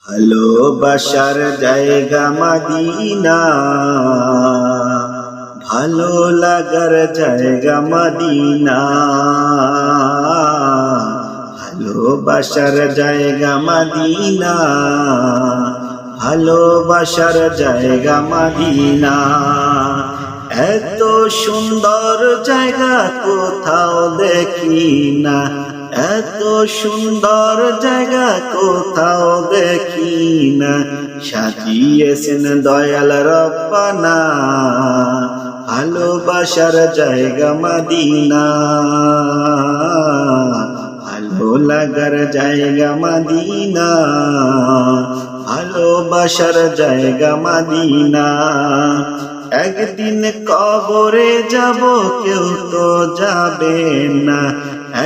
ভালোবাসার জায়গা মদিনা, ভালো লাগার জায়গা মদিনা। ভালোবাসার জায়গা মদিনা, ভালোবাসার জায়গা মদিনা। এত সুন্দর জায়গা কোথাও দেখি না, এত সুন্দর জায়গা কোথাও দেখি না। সাজিয়েছেন দয়াল রব্বানা, ভালোবাসার জায়গা মদিনা, ভালো লাগার জায়গা মদিনা, ভালোবাসার জায়গা মদিনা। একদিন কবরে যাব কেউ তো যাবে না,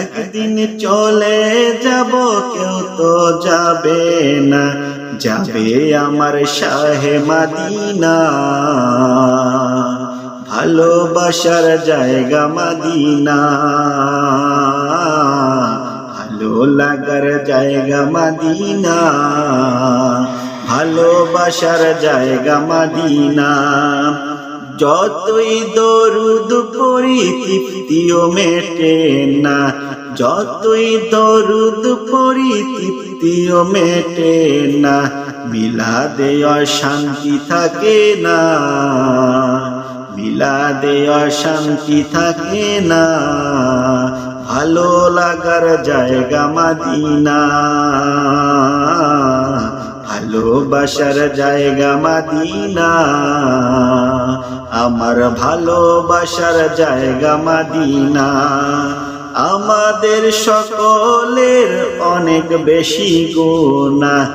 একদিন চলে যাব কেউ তো যাবে না। যাবে আমার শাহে মদিনা, ভালোবাসার জায়গা মদিনা, ভালো লাগার জায়গা মদিনা, ভালোবাসার জায়গা মদিনা। যতই দরুদ পড়ি তৃপ্তিও মেটে না, যতই দরুদ পড়ি তৃপ্তিও মেটে না। মিলাদে অশান্তি থাকে না, মিলাদে অশান্তি থাকে না। ভালো লাগার জায়গা মদিনা, ভালোবাসার জায়গা মদিনা, আমার ভালোবাসার জায়গা মদিনা। আমাদের সকলের অনেক বেশি গুনাহ,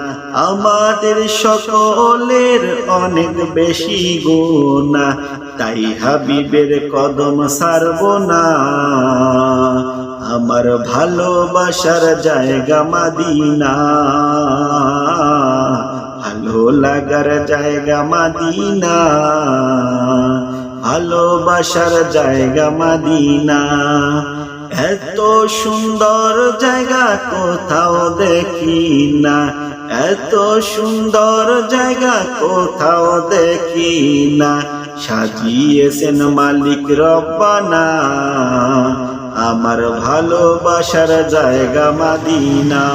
আমাদের সকলের অনেক বেশি গুনাহ। তাই হাবিবের কদম ছাড়ব না, আমার ভালোবাসার জায়গা মদিনা, ভালো লাগার জায়গা মদিনা, ভালোবাসার জায়গা মদিনা। এত সুন্দর জায়গা কোথাও দেখি না, এত সুন্দর জায়গা কোথাও দেখি না। সাজিয়েছেন মালিক রব্বানা, আমার ভালোবাসার জায়গা মদিনা।